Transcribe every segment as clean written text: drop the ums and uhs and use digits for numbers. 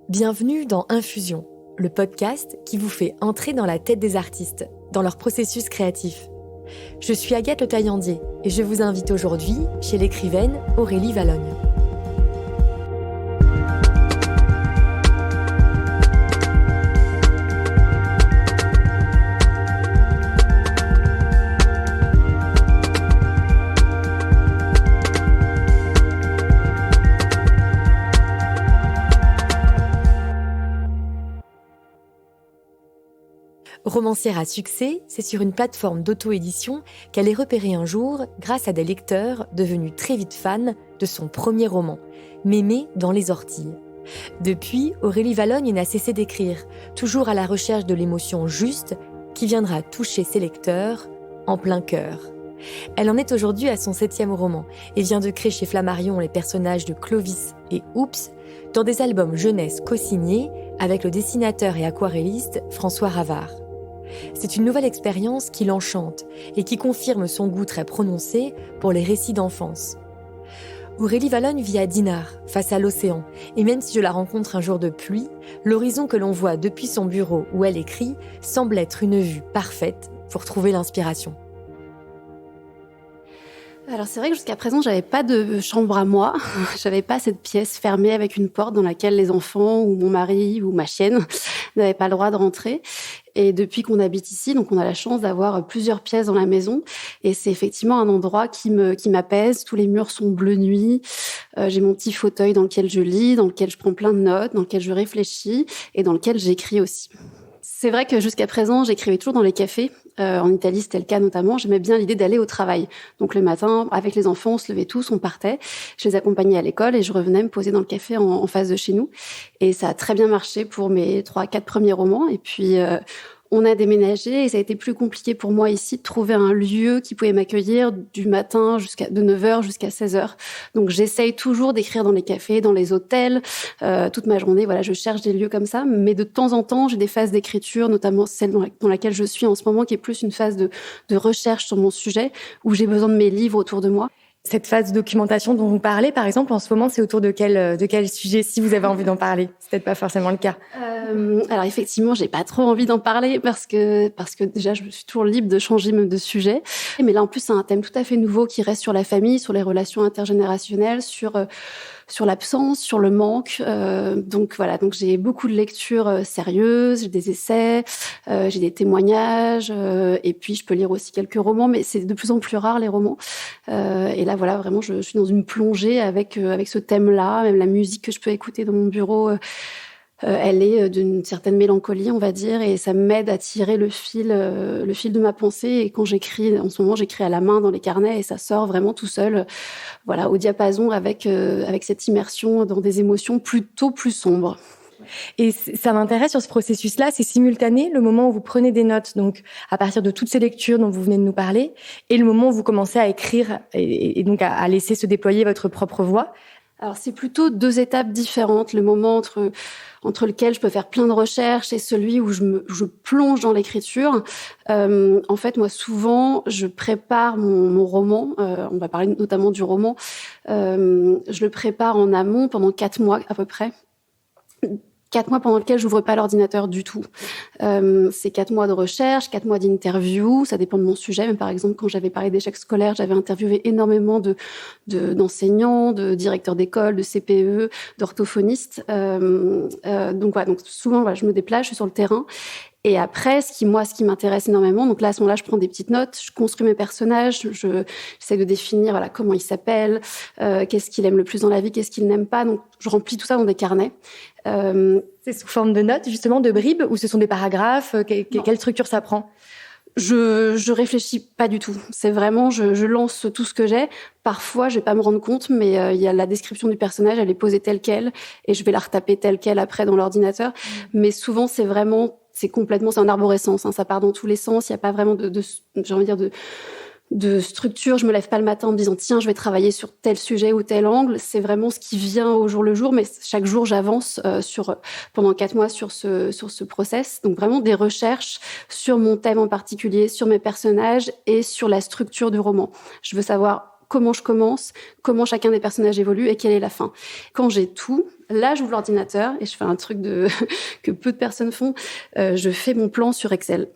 Bienvenue dans Infusion, le podcast qui vous fait entrer dans la tête des artistes, dans leur processus créatif. Je suis Agathe Le Taillandier et je vous invite aujourd'hui chez l'écrivaine Aurélie Vallogne. Romancière à succès, c'est sur une plateforme d'auto-édition qu'elle est repérée un jour grâce à des lecteurs devenus très vite fans de son premier roman, Mémé dans les orties. Depuis, Aurélie Vallogne n'a cessé d'écrire, toujours à la recherche de l'émotion juste qui viendra toucher ses lecteurs en plein cœur. Elle en est aujourd'hui à son 7e roman et vient de créer chez Flammarion les personnages de Clovis et Oups dans des albums jeunesse co-signés avec le dessinateur et aquarelliste François Ravard. C'est une nouvelle expérience qui l'enchante et qui confirme son goût très prononcé pour les récits d'enfance. Aurélie Vallogne vit à Dinard, face à l'océan, et même si je la rencontre un jour de pluie, l'horizon que l'on voit depuis son bureau où elle écrit semble être une vue parfaite pour trouver l'inspiration. Alors c'est vrai que jusqu'à présent, j'avais pas de chambre à moi. J'avais pas cette pièce fermée avec une porte dans laquelle les enfants ou mon mari ou ma chienne n'avaient pas le droit de rentrer. Et depuis qu'on habite ici, donc on a la chance d'avoir plusieurs pièces dans la maison. Et c'est effectivement un endroit qui m'apaise. Tous les murs sont bleu nuit. J'ai mon petit fauteuil dans lequel je lis, dans lequel je prends plein de notes, dans lequel je réfléchis et dans lequel j'écris aussi. C'est vrai que jusqu'à présent, j'écrivais toujours dans les cafés. En Italie, c'était le cas notamment. J'aimais bien l'idée d'aller au travail. Donc le matin, avec les enfants, on se levait tous, on partait. Je les accompagnais à l'école et je revenais me poser dans le café en face de chez nous. Et ça a très bien marché pour mes 3-4 premiers romans. Et puis, on a déménagé et ça a été plus compliqué pour moi ici de trouver un lieu qui pouvait m'accueillir du matin de 9h jusqu'à 16h. Donc j'essaye toujours d'écrire dans les cafés, dans les hôtels, toute ma journée. Voilà, je cherche des lieux comme ça. Mais de temps en temps, j'ai des phases d'écriture, notamment celle dans laquelle je suis en ce moment, qui est plus une phase de recherche sur mon sujet, où j'ai besoin de mes livres autour de moi. Cette phase de documentation dont vous parlez, par exemple, en ce moment, c'est autour de quel sujet, si vous avez envie d'en parler? C'est peut-être pas forcément le cas. Alors effectivement, j'ai pas trop envie d'en parler parce que déjà, je suis toujours libre de changer même de sujet. Mais là, en plus, c'est un thème tout à fait nouveau qui reste sur la famille, sur les relations intergénérationnelles, sur l'absence, sur le manque. Donc voilà, donc j'ai beaucoup de lectures sérieuses, j'ai des essais, j'ai des témoignages, et puis je peux lire aussi quelques romans, mais c'est de plus en plus rare les romans. Et là voilà, vraiment, je suis dans une plongée avec ce thème-là, même la musique que je peux écouter dans mon bureau. Elle est d'une certaine mélancolie, on va dire, et ça m'aide à tirer le fil de ma pensée. Et quand j'écris, en ce moment, j'écris à la main dans les carnets et ça sort vraiment tout seul, voilà, au diapason avec cette immersion dans des émotions plutôt plus sombres. Et ça m'intéresse sur ce processus-là, c'est simultané, le moment où vous prenez des notes, donc à partir de toutes ces lectures dont vous venez de nous parler, et le moment où vous commencez à écrire et donc à laisser se déployer votre propre voix. Alors c'est plutôt 2 étapes différentes, le moment entre lequel je peux faire plein de recherches et celui où je plonge dans l'écriture. En fait, moi souvent, je prépare mon roman, on va parler notamment du roman, je le prépare en amont pendant 4 mois à peu près. 4 mois pendant lesquels j'ouvre pas l'ordinateur du tout. C'est 4 mois de recherche, 4 mois d'interview, ça dépend de mon sujet. Mais par exemple, quand j'avais parlé d'échecs scolaires, j'avais interviewé énormément d'enseignants, de directeurs d'école, de CPE, d'orthophonistes. Donc voilà, donc souvent voilà, je me déplace, je suis sur le terrain. Et après, ce qui m'intéresse énormément, donc là, à ce moment-là, je prends des petites notes, je construis mes personnages, j'essaie de définir, voilà, comment ils s'appellent, qu'est-ce qu'il aime le plus dans la vie, qu'est-ce qu'il n'aime pas. Donc, je remplis tout ça dans des carnets. C'est sous forme de notes, justement, de bribes, ou ce sont des paragraphes? Quelle structure ça prend? Je réfléchis pas du tout. C'est vraiment, je lance tout ce que j'ai. Parfois, je vais pas me rendre compte, mais il y a la description du personnage, elle est posée telle quelle, et je vais la retaper telle quelle après dans l'ordinateur. Mais souvent, c'est en arborescence, hein, ça part dans tous les sens. Il y a pas vraiment j'ai envie de dire de structure. Je me lève pas le matin en me disant tiens, je vais travailler sur tel sujet ou tel angle. C'est vraiment ce qui vient au jour le jour, mais chaque jour j'avance pendant 4 mois sur ce process. Donc vraiment des recherches sur mon thème en particulier, sur mes personnages et sur la structure du roman. Je veux savoir comment je commence, comment chacun des personnages évolue et quelle est la fin. Quand j'ai tout, là, j'ouvre l'ordinateur et je fais un truc que peu de personnes font. Je fais mon plan sur Excel.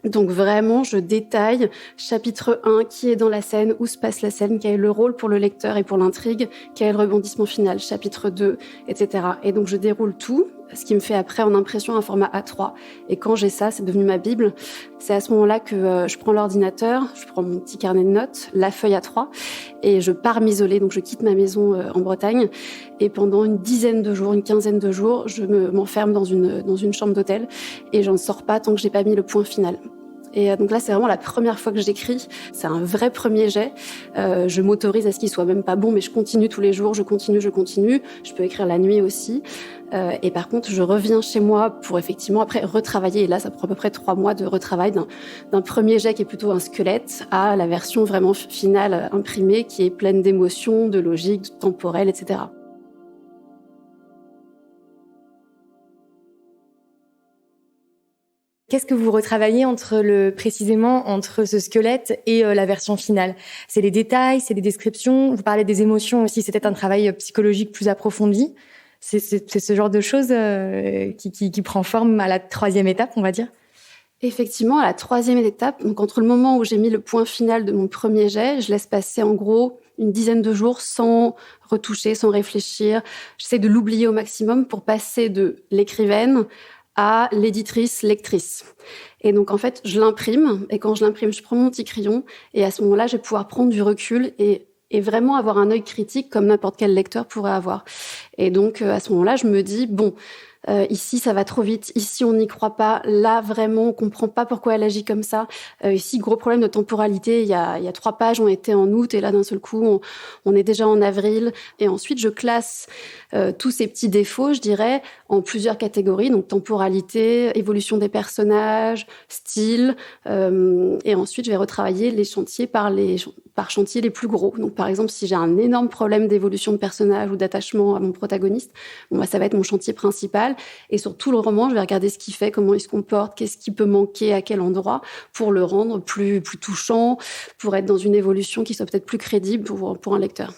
Donc vraiment, je détaille chapitre 1, qui est dans la scène, où se passe la scène, quel est le rôle pour le lecteur et pour l'intrigue, quel est le rebondissement final, chapitre 2, etc. Et donc je déroule tout, ce qui me fait après en impression un format A3. Et quand j'ai ça, c'est devenu ma Bible. C'est à ce moment-là que je prends l'ordinateur, je prends mon petit carnet de notes, la feuille A3, et je pars m'isoler. Donc je quitte ma maison en Bretagne. Et pendant une quinzaine de jours, je m'enferme dans une chambre d'hôtel et j'en sors pas tant que j'ai pas mis le point final. Et donc là, c'est vraiment la première fois que j'écris. C'est un vrai premier jet. Je m'autorise à ce qu'il soit même pas bon, mais je continue tous les jours, je continue. Je peux écrire la nuit aussi. Et par contre, je reviens chez moi pour effectivement après retravailler. Et là, ça prend à peu près 3 mois de retravail d'un premier jet qui est plutôt un squelette à la version vraiment finale imprimée qui est pleine d'émotions, de logique, de temporel, etc. Qu'est-ce que vous retravaillez précisément entre ce squelette et la version finale? C'est les détails, c'est les descriptions. Vous parlez des émotions aussi. C'est peut-être un travail psychologique plus approfondi. C'est ce genre de choses qui prend forme à la 3e étape, on va dire. Effectivement, à la 3e étape, donc entre le moment où j'ai mis le point final de mon premier jet, je laisse passer en gros une dizaine de jours sans retoucher, sans réfléchir. J'essaie de l'oublier au maximum pour passer de l'écrivaine à l'éditrice, lectrice. Et donc, en fait, je l'imprime. Et quand je l'imprime, je prends mon petit crayon. Et à ce moment-là, je vais pouvoir prendre du recul et vraiment avoir un œil critique comme n'importe quel lecteur pourrait avoir. Et donc, à ce moment-là, je me dis, bon, ici, ça va trop vite. Ici, on n'y croit pas. Là, vraiment, on comprend pas pourquoi elle agit comme ça. Ici, gros problème de temporalité. Il y a 3 pages, on était en août, et là, d'un seul coup, on est déjà en avril. Et ensuite, je classe tous ces petits défauts, je dirais, en plusieurs catégories. Donc, temporalité, évolution des personnages, style. Et ensuite, je vais retravailler les chantiers par chantier les plus gros. Donc, par exemple, si j'ai un énorme problème d'évolution de personnage ou d'attachement à mon protagoniste, bon, bah, ça va être mon chantier principal. Et sur tout le roman, je vais regarder ce qu'il fait, comment il se comporte, qu'est-ce qui peut manquer, à quel endroit, pour le rendre plus touchant, pour être dans une évolution qui soit peut-être plus crédible pour un lecteur.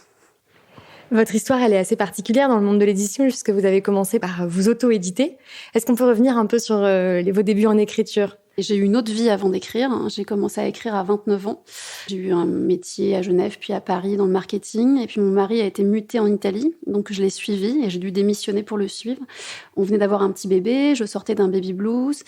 Votre histoire, elle est assez particulière dans le monde de l'édition, puisque vous avez commencé par vous auto-éditer. Est-ce qu'on peut revenir un peu sur vos débuts en écriture ? J'ai eu une autre vie avant d'écrire. J'ai commencé à écrire à 29 ans. J'ai eu un métier à Genève, puis à Paris dans le marketing. Et puis mon mari a été muté en Italie, donc je l'ai suivi et j'ai dû démissionner pour le suivre. On venait d'avoir un petit bébé, je sortais d'un baby blues.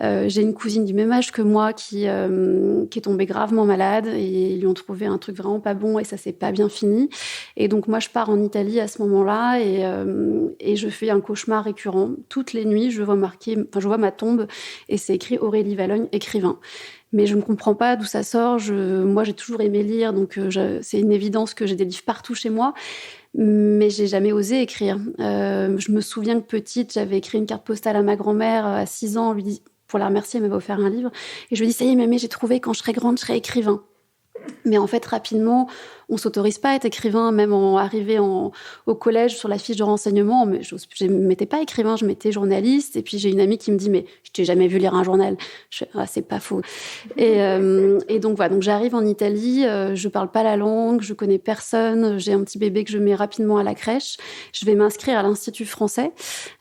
J'ai une cousine du même âge que moi qui est tombée gravement malade et ils lui ont trouvé un truc vraiment pas bon et ça s'est pas bien fini. Et donc moi je pars en Italie à ce moment-là et je fais un cauchemar récurrent. Toutes les nuits, je vois ma tombe et c'est écrit Aurélie Valognes, écrivain. Mais je ne comprends pas d'où ça sort. Moi, j'ai toujours aimé lire, donc c'est une évidence que j'ai des livres partout chez moi. Mais j'ai jamais osé écrire. Je me souviens que petite, j'avais écrit une carte postale à ma grand-mère à 6 ans, pour la remercier, elle m'avait offert un livre. Et je lui dis, ça y est, mémé, j'ai trouvé, quand je serai grande, je serai écrivain. Mais en fait, rapidement, on s'autorise pas à être écrivain, même au collège sur la fiche de renseignement. Mais je ne mettais pas écrivain, je mettais journaliste. Et puis j'ai une amie qui me dit, mais je t'ai jamais vu lire un journal. C'est pas faux. Et donc voilà, donc j'arrive en Italie, je parle pas la langue, je connais personne, j'ai un petit bébé que je mets rapidement à la crèche. Je vais m'inscrire à l'Institut français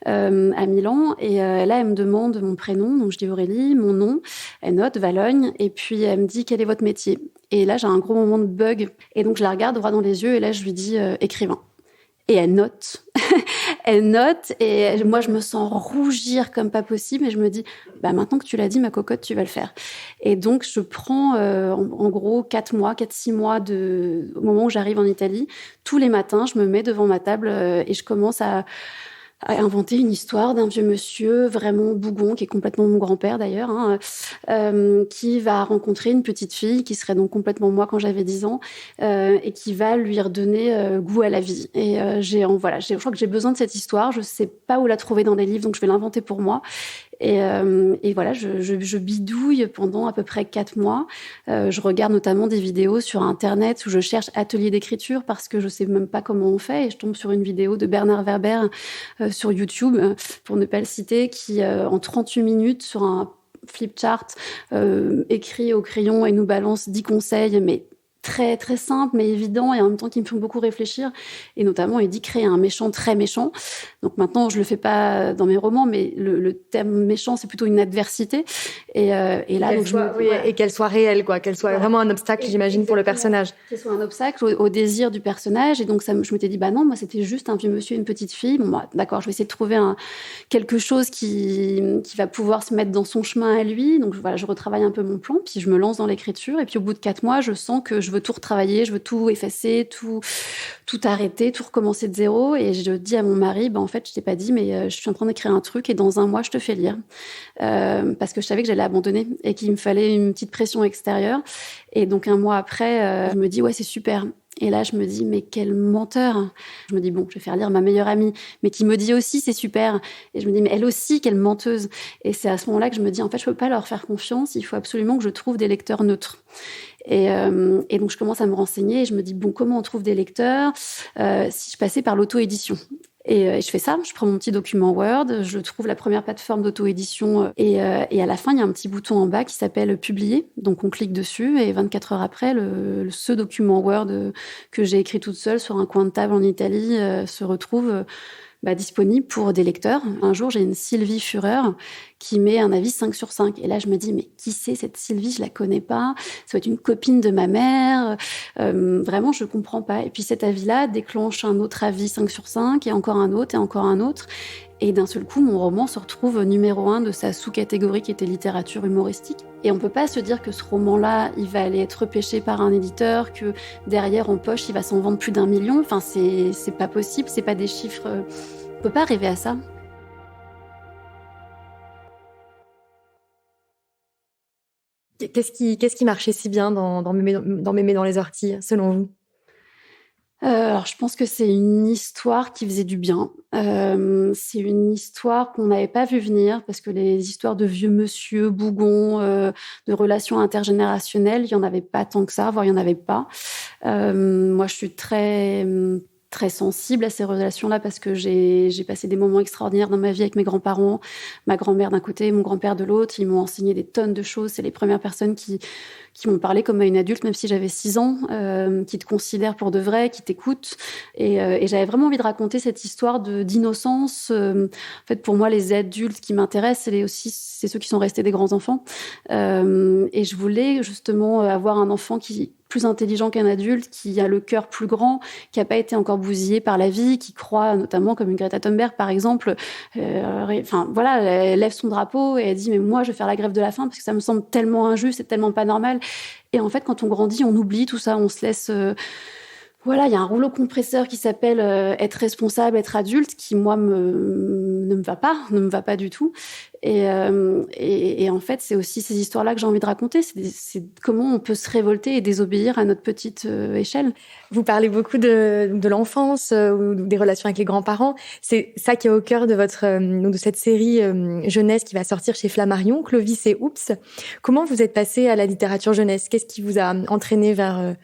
à Milan. Et là, elle me demande mon prénom, donc je dis Aurélie, mon nom. Elle note Valognes, et puis elle me dit, quel est votre métier ? Et là, j'ai un gros moment de bug. Et donc, je la regarde droit dans les yeux et là, je lui dis écrivain. Et elle note. Elle note et moi, je me sens rougir comme pas possible. Et je me dis, bah, maintenant que tu l'as dit, ma cocotte, tu vas le faire. Et donc, je prends en gros 4-6 mois au moment où j'arrive en Italie. Tous les matins, je me mets devant ma table et je commence à inventer une histoire d'un vieux monsieur vraiment bougon, qui est complètement mon grand-père d'ailleurs, qui va rencontrer une petite fille qui serait donc complètement moi quand j'avais 10 ans et qui va lui redonner goût à la vie. Et je crois que j'ai besoin de cette histoire. Je sais pas où la trouver dans des livres, donc je vais l'inventer pour moi. Et voilà, je bidouille pendant à peu près 4 mois. Je regarde notamment des vidéos sur Internet où je cherche atelier d'écriture parce que je sais même pas comment on fait. Et je tombe sur une vidéo de Bernard Werber sur YouTube, pour ne pas le citer, qui en 38 minutes sur un flipchart écrit au crayon et nous balance 10 conseils, mais très, très simples, mais évidents, et en même temps qui me font beaucoup réfléchir. Et notamment, il dit créer un méchant très méchant. Donc maintenant, je le fais pas dans mes romans, mais le thème méchant, c'est plutôt une adversité. Et là, donc, et qu'elle soit réelle, quoi, qu'elle soit vraiment un obstacle, j'imagine, pour le personnage. Qu'elle soit un obstacle au désir du personnage. Et donc, je m'étais dit, bah non, moi, c'était juste un vieux monsieur et une petite fille. Bon, bah, d'accord, je vais essayer de trouver quelque chose qui va pouvoir se mettre dans son chemin à lui. Donc, voilà, je retravaille un peu mon plan, puis je me lance dans l'écriture. Et puis, au bout de 4 mois, je sens que je veux tout retravailler, je veux tout effacer, tout arrêter, tout recommencer de zéro. Et je dis à mon mari, bah, en fait, je t'ai pas dit, mais je suis en train d'écrire un truc et dans un mois, je te fais lire. Parce que je savais que j'allais abandonner et qu'il me fallait une petite pression extérieure. Et donc, un mois après, je me dis, ouais, c'est super. Et là, je me dis, mais quel menteur. Je me dis, bon, je vais faire lire ma meilleure amie, mais qui me dit aussi, c'est super. Et je me dis, mais elle aussi, quelle menteuse. Et c'est à ce moment-là que je me dis, en fait, je peux pas leur faire confiance. Il faut absolument que je trouve des lecteurs neutres. Et donc, je commence à me renseigner et je me dis, bon, comment on trouve des lecteurs si je passais par l'auto-édition? Et je fais ça, je prends mon petit document Word, je trouve la première plateforme d'auto-édition et à la fin, il y a un petit bouton en bas qui s'appelle « Publier ». Donc, on clique dessus et 24 heures après, ce document Word que j'ai écrit toute seule sur un coin de table en Italie se retrouve disponible pour des lecteurs. Un jour, j'ai une Sylvie Fureur qui met un avis 5 sur 5. Et là, je me dis, mais qui c'est cette Sylvie? Je la connais pas. Ça doit être une copine de ma mère. Vraiment, je comprends pas. Et puis cet avis-là déclenche un autre avis 5 sur 5 et encore un autre et encore un autre. Et d'un seul coup, mon roman se retrouve numéro 1 de sa sous-catégorie qui était littérature humoristique. Et on peut pas se dire que ce roman-là, il va aller être repêché par un éditeur, que derrière, en poche, il va s'en vendre plus d'1 million. Enfin, c'est pas possible, c'est pas des chiffres... On peut pas rêver à ça. Qu'est-ce qui marchait si bien dans Mémé dans les orties, selon vous? Alors, je pense que c'est une histoire qui faisait du bien. C'est une histoire qu'on n'avait pas vu venir parce que les histoires de vieux monsieur, bougons, de relations intergénérationnelles, il y en avait pas tant que ça, voire il y en avait pas. Moi, je suis très sensible à ces relations-là parce que j'ai passé des moments extraordinaires dans ma vie avec mes grands-parents, ma grand-mère d'un côté, mon grand-père de l'autre. Ils m'ont enseigné des tonnes de choses. C'est les premières personnes qui m'ont parlé comme à une adulte, même si j'avais 6 ans, qui te considèrent pour de vrai, qui t'écoutent. Et j'avais vraiment envie de raconter cette histoire d'innocence. En fait, pour moi, les adultes qui m'intéressent, c'est ceux qui sont restés des grands-enfants. Et je voulais justement avoir un enfant plus intelligent qu'un adulte, qui a le cœur plus grand, qui n'a pas été encore bousillé par la vie, qui croit notamment, comme une Greta Thunberg par exemple, elle lève son drapeau et elle dit mais moi je vais faire la grève de la faim parce que ça me semble tellement injuste et tellement pas normal. Et en fait quand on grandit on oublie tout ça, on se laisse... il y a un rouleau compresseur qui s'appelle être responsable, être adulte, qui moi ne me va pas du tout. Et en fait, c'est aussi ces histoires-là que j'ai envie de raconter. C'est comment on peut se révolter et désobéir à notre petite échelle. Vous parlez beaucoup de l'enfance ou des relations avec les grands-parents. C'est ça qui est au cœur de cette série jeunesse qui va sortir chez Flammarion, Clovis et Oups. Comment vous êtes passé à la littérature jeunesse? Qu'est-ce qui vous a entraîné vers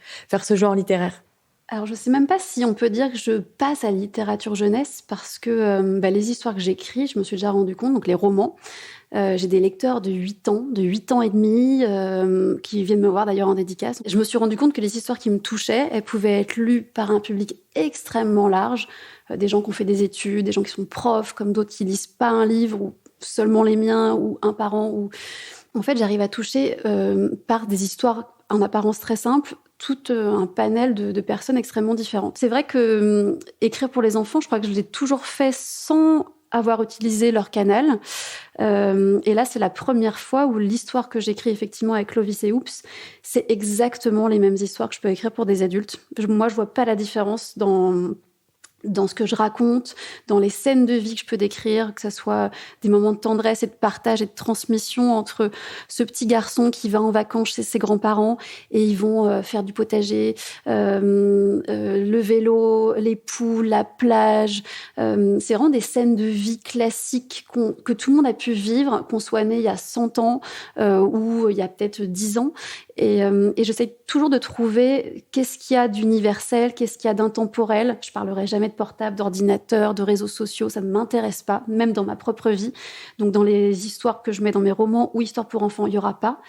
ce genre littéraire? Alors, je sais même pas si on peut dire que je passe à la littérature jeunesse parce que les histoires que j'écris, je me suis déjà rendu compte, donc les romans, j'ai des lecteurs de 8 ans et demi, qui viennent me voir d'ailleurs en dédicace. Je me suis rendu compte que les histoires qui me touchaient, elles pouvaient être lues par un public extrêmement large, des gens qui ont fait des études, des gens qui sont profs, comme d'autres qui lisent pas un livre ou seulement les miens ou un par an. En fait, j'arrive à toucher par des histoires en apparence très simples, tout un panel de personnes extrêmement différentes. C'est vrai que écrire pour les enfants, je crois que je l'ai toujours fait sans avoir utilisé leur canal. Et là, c'est la première fois où l'histoire que j'écris effectivement avec Clovis et Oups, c'est exactement les mêmes histoires que je peux écrire pour des adultes. Moi, je vois pas la différence dans ce que je raconte, dans les scènes de vie que je peux décrire, que ce soit des moments de tendresse et de partage et de transmission entre ce petit garçon qui va en vacances chez ses grands-parents et ils vont faire du potager, le vélo, les poules, la plage. C'est vraiment des scènes de vie classiques que tout le monde a pu vivre, qu'on soit né il y a 100 ans ou il y a peut-être 10 ans. Et j'essaie toujours de trouver qu'est-ce qu'il y a d'universel, qu'est-ce qu'il y a d'intemporel. Je parlerai jamais de portable, d'ordinateur, de réseaux sociaux, ça ne m'intéresse pas, même dans ma propre vie. Donc dans les histoires que je mets dans mes romans ou histoires pour enfants, il n'y aura pas.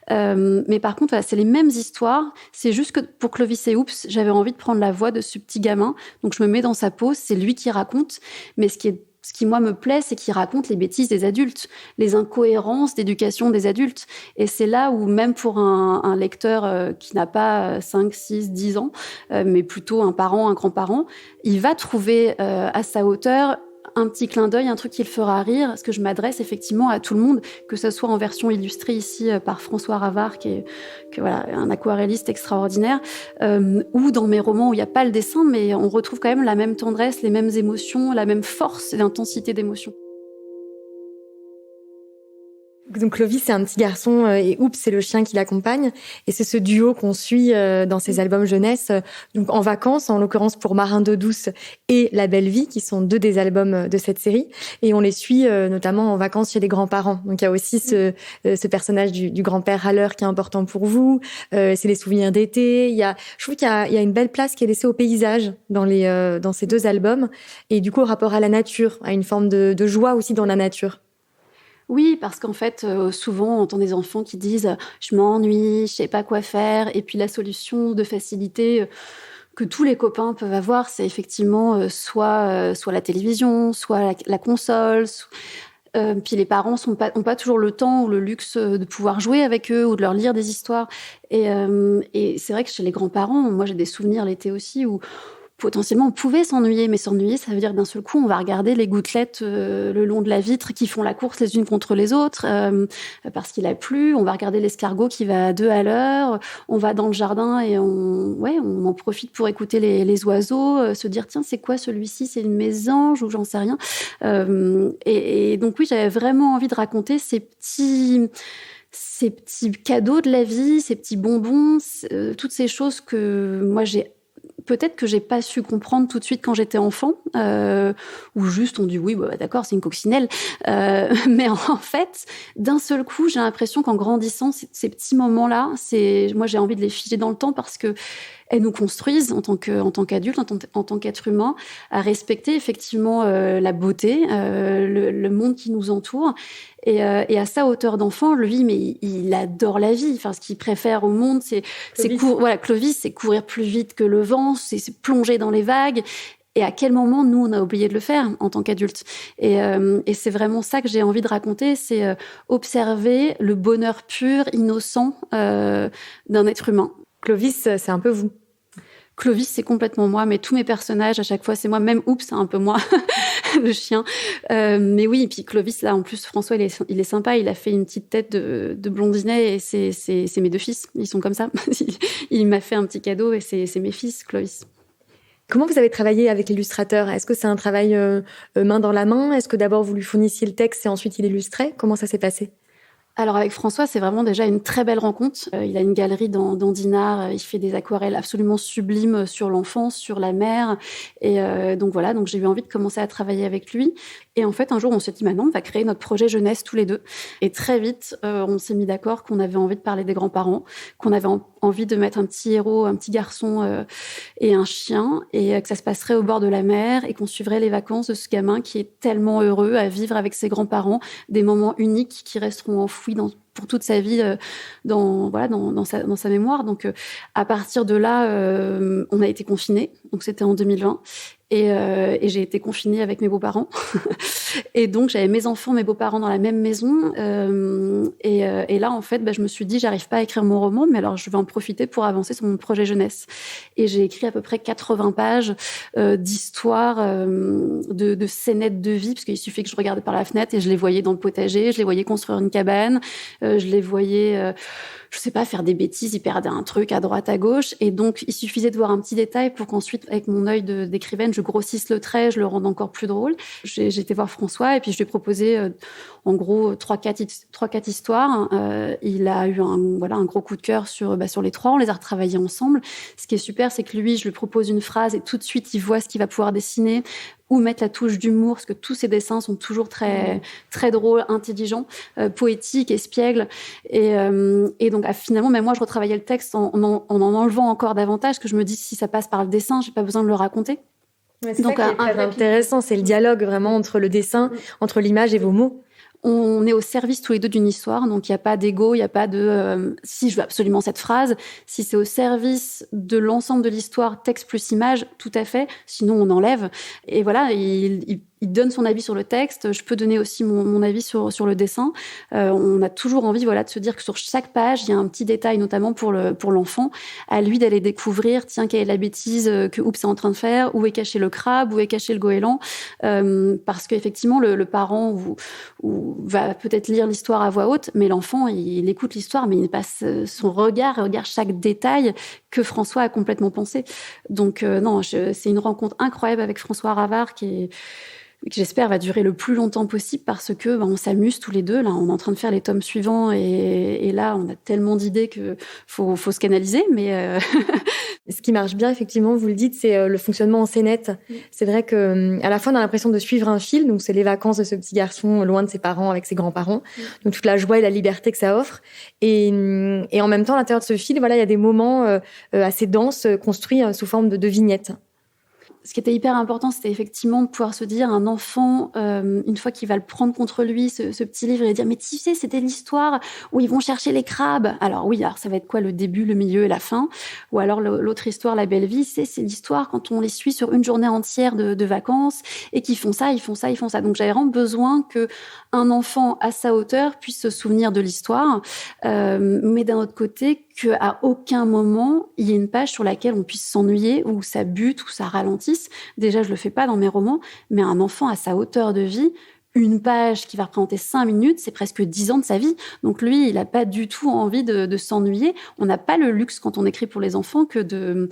Mais par contre, voilà, c'est les mêmes histoires. C'est juste que pour Clovis et Oups, j'avais envie de prendre la voix de ce petit gamin. Donc je me mets dans sa peau, c'est lui qui raconte. Mais ce qui, moi, me plaît, c'est qu'il raconte les bêtises des adultes, les incohérences d'éducation des adultes. Et c'est là où, même pour un lecteur qui n'a pas 5, 6, 10 ans, mais plutôt un parent, un grand-parent, il va trouver à sa hauteur un petit clin d'œil, un truc qui le fera rire, parce que je m'adresse effectivement à tout le monde, que ce soit en version illustrée ici par François Ravard, qui est voilà, un aquarelliste extraordinaire, ou dans mes romans où il n'y a pas le dessin, mais on retrouve quand même la même tendresse, les mêmes émotions, la même force et l'intensité d'émotion. Donc Clovis, c'est un petit garçon et Oups, c'est le chien qui l'accompagne. Et c'est ce duo qu'on suit dans ses albums jeunesse, donc en vacances, en l'occurrence pour Marin d'eau douce et La Belle Vie, qui sont 2 des albums de cette série. Et on les suit notamment en vacances chez les grands-parents. Donc il y a aussi ce personnage du grand-père râleur qui est important pour vous. C'est les souvenirs d'été. Je trouve qu'il y a une belle place qui est laissée au paysage dans ces 2 albums. Et du coup, au rapport à la nature, à une forme de joie aussi dans la nature. Oui, parce qu'en fait, souvent, on entend des enfants qui disent « je m'ennuie, je sais pas quoi faire ». Et puis la solution de facilité que tous les copains peuvent avoir, c'est effectivement soit la télévision, soit la console. Puis les parents ont pas toujours le temps ou le luxe de pouvoir jouer avec eux ou de leur lire des histoires. Et c'est vrai que chez les grands-parents, moi j'ai des souvenirs l'été aussi où potentiellement, on pouvait s'ennuyer, mais s'ennuyer, ça veut dire que d'un seul coup, on va regarder les gouttelettes le long de la vitre qui font la course les unes contre les autres parce qu'il a plu. On va regarder l'escargot qui va à 2 à l'heure. On va dans le jardin et on en profite pour écouter les oiseaux, se dire tiens, c'est quoi celui-ci? C'est une mésange ou j'en sais rien. Et donc oui, j'avais vraiment envie de raconter ces petits cadeaux de la vie, ces petits bonbons, toutes ces choses que moi peut-être que j'ai pas su comprendre tout de suite quand j'étais enfant, ou juste on dit oui, bah, d'accord, c'est une coccinelle. Mais en fait, d'un seul coup, j'ai l'impression qu'en grandissant, ces petits moments-là, moi j'ai envie de les figer dans le temps parce que elles nous construisent en tant qu'adultes, en tant qu'être humain, à respecter effectivement la beauté, le monde qui nous entoure. Et à sa hauteur d'enfant, lui, mais il adore la vie. Enfin, ce qu'il préfère au monde, c'est Clovis, c'est courir plus vite que le vent, c'est plonger dans les vagues. Et à quel moment, nous, on a oublié de le faire en tant qu'adultes. Et c'est vraiment ça que j'ai envie de raconter, c'est observer le bonheur pur, innocent d'un être humain. Clovis, c'est un peu vous. Clovis, c'est complètement moi, mais tous mes personnages, à chaque fois, c'est moi. Même Oups, c'est un peu moi, le chien. Mais oui, et puis Clovis, là, en plus, François, il est sympa. Il a fait une petite tête de blondinet et c'est mes 2 fils. Ils sont comme ça. Il m'a fait un petit cadeau et c'est mes fils, Clovis. Comment vous avez travaillé avec l'illustrateur? Est-ce que c'est un travail main dans la main? Est-ce que d'abord vous lui fournissiez le texte et ensuite il illustrait? Comment ça s'est passé? Alors avec François, c'est vraiment déjà une très belle rencontre. Il a une galerie dans Dinard. Il fait des aquarelles absolument sublimes sur l'enfance, sur la mer. Et donc voilà, donc j'ai eu envie de commencer à travailler avec lui. Et en fait, un jour, on s'est dit, maintenant, on va créer notre projet jeunesse tous les 2. Et très vite, on s'est mis d'accord qu'on avait envie de parler des grands-parents, qu'on avait envie de mettre un petit héros, un petit garçon et un chien, et que ça se passerait au bord de la mer, et qu'on suivrait les vacances de ce gamin qui est tellement heureux à vivre avec ses grands-parents, des moments uniques qui resteront enfouis pour toute sa vie dans sa mémoire. Donc, à partir de là, on a été confinés. Donc, c'était en 2020. Et j'ai été confinée avec mes beaux-parents. Et donc, j'avais mes enfants, mes beaux-parents dans la même maison. Et là, en fait, je me suis dit, j'arrive pas à écrire mon roman, mais alors je vais en profiter pour avancer sur mon projet jeunesse. Et j'ai écrit à peu près 80 pages d'histoires, de scénettes de vie, parce qu'il suffit que je regardais par la fenêtre et je les voyais dans le potager, je les voyais construire une cabane, je les voyais... je sais pas, faire des bêtises, ils perdaient un truc à droite, à gauche. Et donc, il suffisait de voir un petit détail pour qu'ensuite, avec mon œil d'écrivaine, je grossisse le trait, je le rende encore plus drôle. J'ai été voir François et puis je lui ai proposé en gros 3-4 histoires. Il a eu un gros coup de cœur sur les 3. On les a retravaillées ensemble. Ce qui est super, c'est que lui, je lui propose une phrase et tout de suite, il voit ce qu'il va pouvoir dessiner ou mettre la touche d'humour, parce que tous ses dessins sont toujours très, très drôles, intelligents, poétiques, espiègles. Et donc, finalement, même moi, je retravaillais le texte en enlevant encore davantage, que je me dis, si ça passe par le dessin, j'ai pas besoin de le raconter. Ouais, c'est donc, ça qui est très intéressant, c'est le dialogue vraiment entre le dessin, entre l'image et vos mots. On est au service tous les deux d'une histoire, donc il n'y a pas d'ego, il n'y a pas de si je veux absolument cette phrase. Si c'est au service de l'ensemble de l'histoire, texte plus image, tout à fait. Sinon, on enlève. Et voilà, il donne son avis sur le texte. Je peux donner aussi mon avis sur le dessin. On a toujours envie, de se dire que sur chaque page, il y a un petit détail, notamment pour l'enfant, à lui d'aller découvrir, tiens, quelle est la bêtise que Oups est en train de faire, où est caché le crabe, où est caché le goéland, parce qu'effectivement, le parent va peut-être lire l'histoire à voix haute, mais l'enfant, il écoute l'histoire, mais il passe son regard et regarde chaque détail que François a complètement pensé. Donc c'est une rencontre incroyable avec François Ravard que j'espère va durer le plus longtemps possible parce que on s'amuse tous les deux. Là, on est en train de faire les tomes suivants et là, on a tellement d'idées que faut se canaliser. Mais ce qui marche bien, effectivement, vous le dites, c'est le fonctionnement en scénette. C'est vrai que à la fois, on a l'impression de suivre un fil. Donc, c'est les vacances de ce petit garçon loin de ses parents avec ses grands-parents. Donc, toute la joie et la liberté que ça offre. Et en même temps, à l'intérieur de ce fil, il y a des moments assez denses construits sous forme de vignettes. Ce qui était hyper important, c'était effectivement de pouvoir se dire, un enfant, une fois qu'il va le prendre contre lui, ce petit livre, et dire, mais tu sais, c'était l'histoire où ils vont chercher les crabes. Alors oui, ça va être quoi, le début, le milieu et la fin? Ou alors l'autre histoire, La Belle Vie, c'est l'histoire quand on les suit sur une journée entière de vacances et qu'ils font ça, ils font ça, ils font ça. Donc j'avais vraiment besoin que un enfant à sa hauteur puisse se souvenir de l'histoire, mais d'un autre côté, qu'à aucun moment, il y ait une page sur laquelle on puisse s'ennuyer, ou ça bute, ou ça ralentisse. Déjà, je le fais pas dans mes romans, mais un enfant à sa hauteur de vie, une page qui va représenter 5 minutes, c'est presque 10 ans de sa vie. Donc lui, il n'a pas du tout envie de s'ennuyer. On n'a pas le luxe, quand on écrit pour les enfants, que de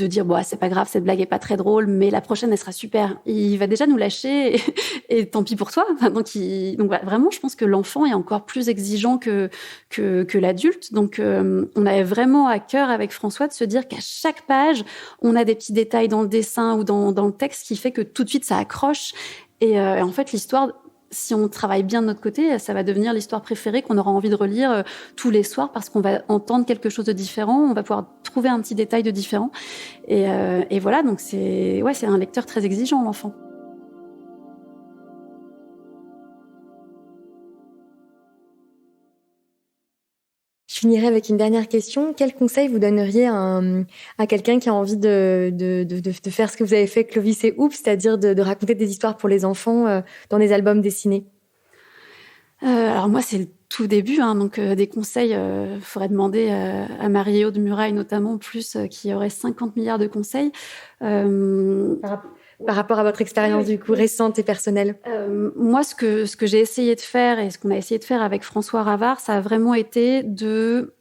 dire c'est pas grave, cette blague est pas très drôle, mais la prochaine elle sera super. Il va déjà nous lâcher et tant pis pour toi. Donc vraiment, je pense que l'enfant est encore plus exigeant que l'adulte. Donc on avait vraiment à cœur avec François de se dire qu'à chaque page, on a des petits détails dans le dessin ou dans le texte qui fait que tout de suite ça accroche. Et en fait, l'histoire, si on travaille bien de notre côté, ça va devenir l'histoire préférée qu'on aura envie de relire tous les soirs, parce qu'on va entendre quelque chose de différent, on va pouvoir trouver un petit détail de différent. Et voilà, donc c'est un lecteur très exigeant, l'enfant. Je finirai avec une dernière question. Quel conseil vous donneriez à quelqu'un qui a envie de faire ce que vous avez fait, Clovis et Oups, c'est-à-dire de raconter des histoires pour les enfants dans des albums dessinés? Alors moi, c'est le tout début, donc des conseils, faudrait demander à Marie-Aude Muraille notamment, plus qui aurait 50 milliards de conseils. Par rapport à votre expérience du coup récente et personnelle. Moi, ce que j'ai essayé de faire et ce qu'on a essayé de faire avec François Ravard, ça a vraiment été de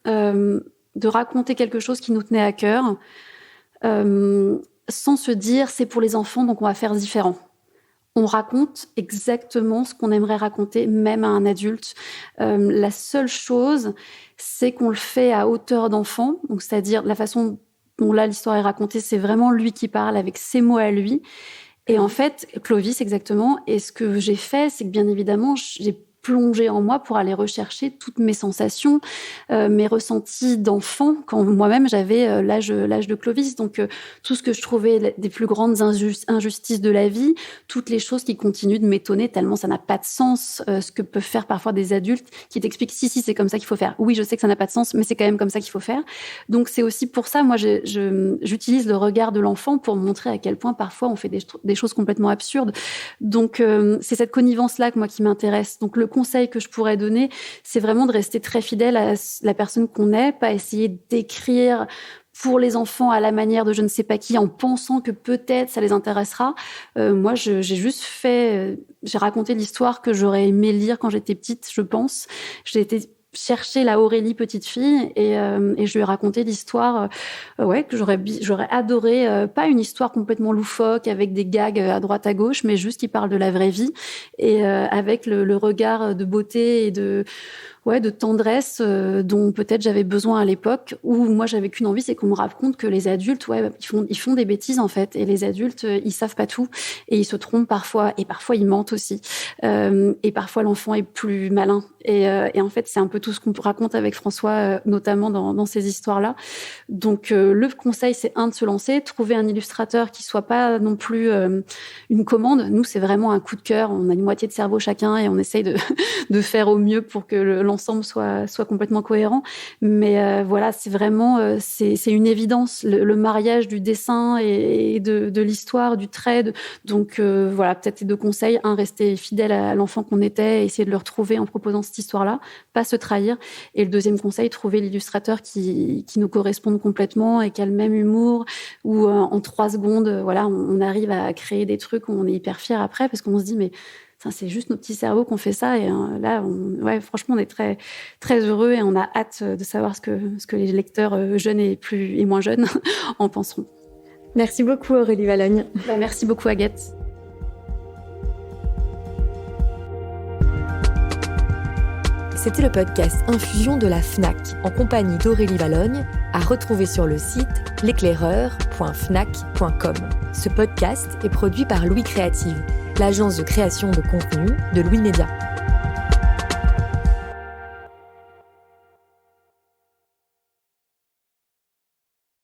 raconter quelque chose qui nous tenait à cœur, sans se dire c'est pour les enfants, donc on va faire différent. On raconte exactement ce qu'on aimerait raconter, même à un adulte. La seule chose, c'est qu'on le fait à hauteur d'enfant, donc c'est-à-dire la façon dont là l'histoire est racontée, c'est vraiment lui qui parle avec ses mots à lui. Et en fait, Clovis, exactement. Et ce que j'ai fait, c'est que bien évidemment, j'ai plongé en moi pour aller rechercher toutes mes sensations, mes ressentis d'enfant, quand moi-même j'avais l'âge de Clovis. Donc tout ce que je trouvais des plus grandes injustices de la vie, toutes les choses qui continuent de m'étonner tellement ça n'a pas de sens, ce que peuvent faire parfois des adultes qui t'expliquent si c'est comme ça qu'il faut faire. Oui, je sais que ça n'a pas de sens, mais c'est quand même comme ça qu'il faut faire. Donc c'est aussi pour ça, moi j'utilise le regard de l'enfant pour montrer à quel point parfois on fait des choses complètement absurdes. Donc c'est cette connivence-là moi qui m'intéresse. Donc le conseil que je pourrais donner, c'est vraiment de rester très fidèle à la personne qu'on est, pas essayer d'écrire pour les enfants à la manière de je ne sais pas qui, en pensant que peut-être ça les intéressera. Moi, j'ai juste j'ai raconté l'histoire que j'aurais aimé lire quand j'étais petite, je pense. J'ai été cherché la Aurélie petite fille et je lui ai raconté l'histoire que j'aurais adoré, pas une histoire complètement loufoque avec des gags à droite à gauche, mais juste qui parle de la vraie vie et avec le regard de beauté et de tendresse dont peut-être j'avais besoin à l'époque, où moi j'avais qu'une envie, c'est qu'on me raconte que les adultes, ils font des bêtises en fait, et les adultes, ils savent pas tout, et ils se trompent parfois, et parfois ils mentent aussi, et parfois l'enfant est plus malin, et en fait c'est un peu tout ce qu'on raconte avec François, notamment dans ces histoires-là. Donc le conseil, c'est de se lancer, trouver un illustrateur qui soit pas non plus une commande. Nous, c'est vraiment un coup de cœur, on a une moitié de cerveau chacun, et on essaye de faire au mieux pour que l'ensemble soit complètement cohérent. Mais voilà, c'est vraiment c'est une évidence, le mariage du dessin et de l'histoire, du trait. Donc voilà, peut-être les 2 conseils. Un, rester fidèle à l'enfant qu'on était, essayer de le retrouver en proposant cette histoire-là, pas se trahir. Et le deuxième conseil, trouver l'illustrateur qui nous corresponde complètement et qui a le même humour, où en 3 secondes, voilà, on arrive à créer des trucs où on est hyper fiers après, parce qu'on se dit, mais c'est juste nos petits cerveaux qu'on fait ça. Et là, franchement, on est très, très heureux et on a hâte de savoir ce que les lecteurs jeunes et moins jeunes en penseront. Merci beaucoup, Aurélie Vallogne. Merci beaucoup, Agathe. C'était le podcast Infusion de la Fnac, en compagnie d'Aurélie Vallogne, à retrouver sur le site l'éclaireur.fnac.com. Ce podcast est produit par Louis Créative, l'agence de création de contenu de Louis Média.